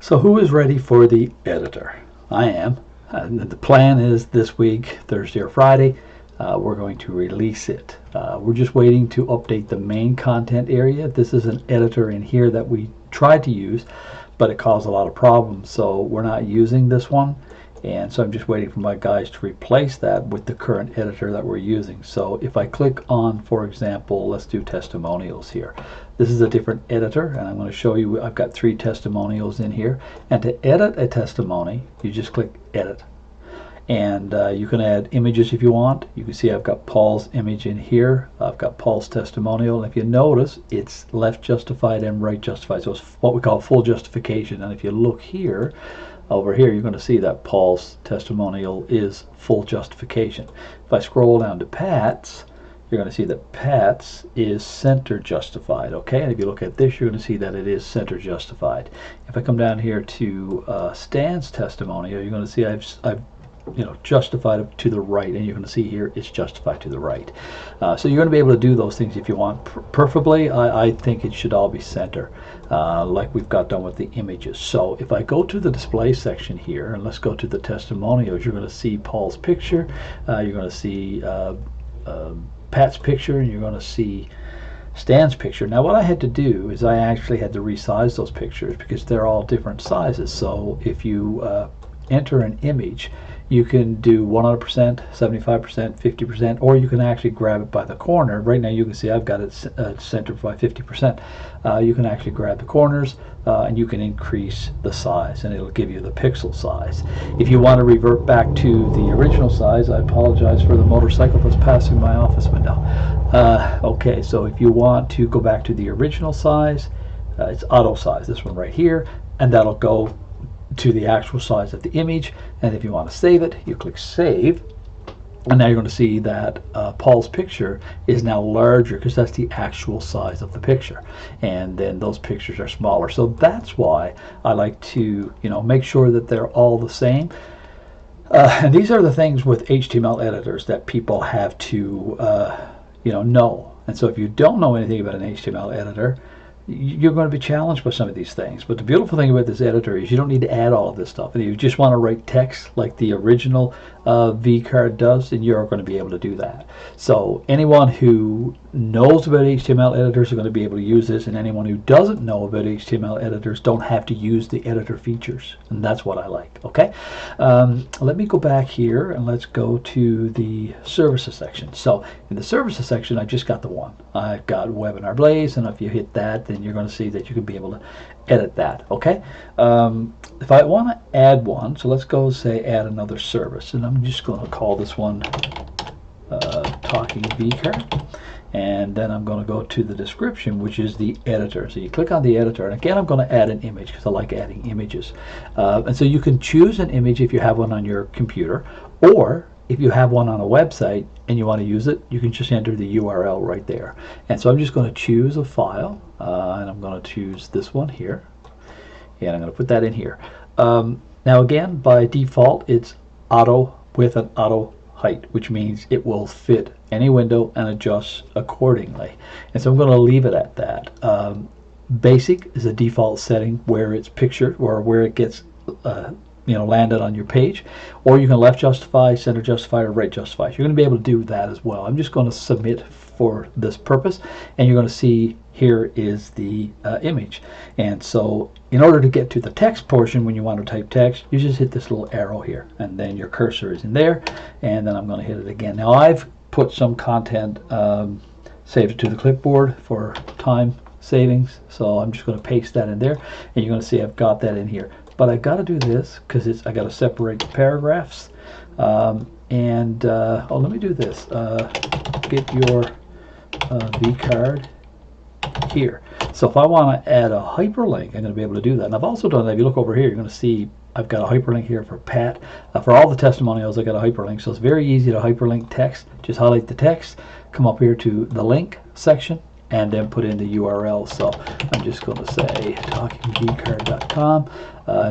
So who is ready for the editor? I am. The plan is this week, Thursday or Friday, we're going to release it. We're just waiting to update the main content area. This is an editor in here that we tried to use, but it caused a lot of problems, so we're not using this one. And so I'm just waiting for my guys to replace that with the current editor that we're using. So if I click on, for example, let's do testimonials here. This is a different editor, and I'm going to show you. I've got 3 testimonials in here. And to edit a testimony, you just click edit. And you can add images if you want. You can see I've got Paul's image in here. I've got Paul's testimonial. And if you notice, it's left justified and right justified. So it's what we call full justification. And if you look here, over here, you're going to see that Paul's testimonial is full justification. If I scroll down to Pat's, you're going to see that Pat's is center justified. Okay, and if you look at this, you're going to see that it is center justified. If I come down here to Stan's testimonial, you're going to see I've justified it to the right, and you're going to see here it's justified to the right. So you're going to be able to do those things if you want. Preferably, I think it should all be center, like we've got done with the images. So if I go to the display section here, and let's go to the testimonials, you're going to see Paul's picture, you're going to see Pat's picture, and you're going to see Stan's picture. Now what I had to do is I actually had to resize those pictures because they're all different sizes. So if you enter an image, you can do 100%, 75%, 50%, or you can actually grab it by the corner. Right now you can see I've got it centered by 50%. You can actually grab the corners and you can increase the size, and it'll give you the pixel size. If you want to revert back to the original size, I apologize for the motorcycle that's passing my office window. Okay, so if you want to go back to the original size, it's auto size, this one right here, and that'll go to the actual size of the image. And if you want to save it, you click save, and now you're going to see that Paul's picture is now larger because that's the actual size of the picture, and then those pictures are smaller. So that's why I like to make sure that they're all the same. And these are the things with HTML editors that people have to know. And so if you don't know anything about an HTML editor, you're going to be challenged by some of these things. But the beautiful thing about this editor is you don't need to add all of this stuff. And if you just want to write text like the original Vcard does, then you're going to be able to do that. So anyone who knows about HTML editors are going to be able to use this, and anyone who doesn't know about HTML editors don't have to use the editor features. And that's what I like. Okay, let me go back here and let's go to the services section. So in the services section, I just got the one. I've got Webinar Blaze, and if you hit that, then you're going to see that you can be able to edit that. Okay, if I want to add one, so let's go say add another service, and I'm just going to call this one Talking Vcard, and then I'm going to go to the description, which is the editor. So you click on the editor, and again I'm going to add an image because I like adding images, and so you can choose an image if you have one on your computer, or if you have one on a website and you want to use it, you can just enter the URL right there. And so I'm just going to choose a file, and I'm going to choose this one here, and I'm going to put that in here. Now again, by default, it's auto width and auto height, which means it will fit any window and adjust accordingly. And so I'm going to leave it at that. Basic is a default setting where it's pictured or where it gets landed on your page, or you can left justify, center justify, or right justify. So you're going to be able to do that as well. I'm just going to submit for this purpose, and you're going to see here is the image. And so in order to get to the text portion, when you want to type text, you just hit this little arrow here, and then your cursor is in there, and then I'm going to hit it again. Now I've put some content saved it to the clipboard for time savings, so I'm just going to paste that in there, and you're going to see I've got that in here. But I got to do this because I got to separate the paragraphs. Let me do this. Get your Vcard here. So if I want to add a hyperlink, I'm going to be able to do that. And I've also done that. If you look over here, you're going to see I've got a hyperlink here for Pat. For all the testimonials, I got a hyperlink. So it's very easy to hyperlink text. Just highlight the text, come up here to the link section, and then put in the URL. So I'm just going to say talkingvcard.com.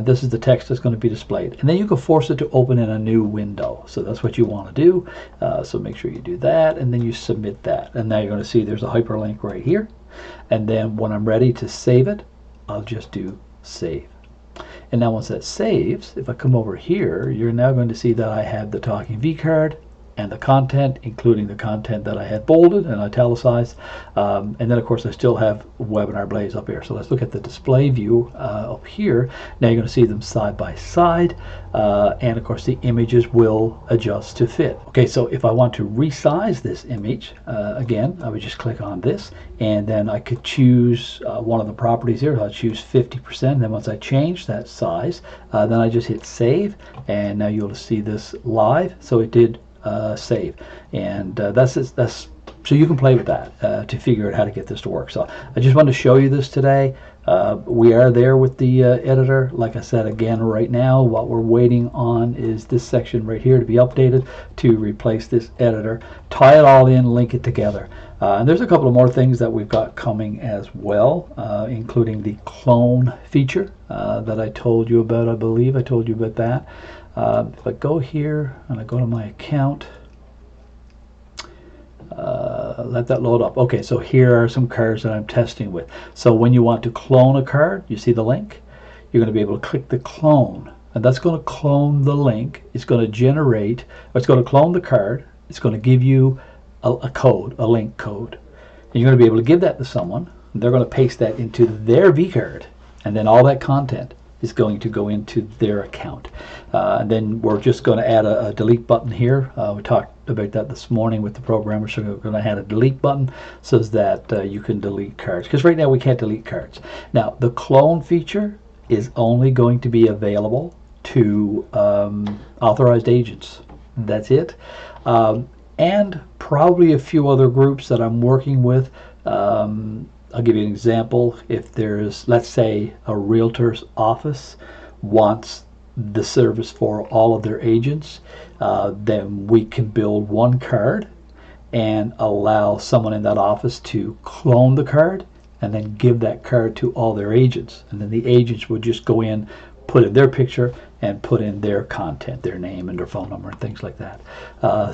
This is the text that's going to be displayed, and then you can force it to open in a new window. So that's what you want to do. So make sure you do that, and then you submit that, and now you're going to see there's a hyperlink right here. And then when I'm ready to save it, I'll just do save. And now once that saves, if I come over here, you're now going to see that I have the talking vCard and the content, including the content that I had bolded and italicized. And then of course I still have Webinar Blaze up here. So let's look at the display view up here. Now you're going to see them side by side, and of course the images will adjust to fit. Okay, so if I want to resize this image, again, I would just click on this, and then I could choose one of the properties here. I'll choose 50%. Then once I change that size, then I just hit save, and now you'll see this live. So it did save, and that's so you can play with that to figure out how to get this to work. So I just wanted to show you this today. We are there with the editor. Like I said, again, right now what we're waiting on is this section right here to be updated to replace this editor, tie it all in, link it together. And there's a couple of more things that we've got coming as well, including the clone feature that I told you about. I believe I told you about that. If I go here and I go to my account, let that load up. Okay, so here are some cards that I'm testing with. So when you want to clone a card, you see the link, you're going to be able to click the clone, and that's going to clone the link. It's going to generate, or it's going to clone the card. It's going to give you a code, a link code. And you're going to be able to give that to someone. They're going to paste that into their vCard, and then all that content is going to go into their account. And then we're just going to add a delete button here. We talked about that this morning with the programmer, so we're going to add a delete button so that you can delete cards, because right now we can't delete cards. Now the clone feature is only going to be available to authorized agents. That's it. And probably a few other groups that I'm working with. I'll give you an example. If there's, let's say, a realtor's office wants the service for all of their agents, then we can build one card and allow someone in that office to clone the card and then give that card to all their agents. And then the agents would just go in, put in their picture, and put in their content, their name and their phone number and things like that.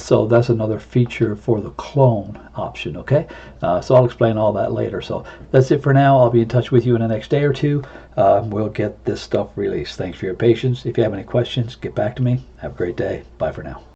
So that's another feature for the clone option, okay? So I'll explain all that later. So that's it for now. I'll be in touch with you in the next day or two. We'll get this stuff released. Thanks for your patience. If you have any questions, get back to me. Have a great day. Bye for now.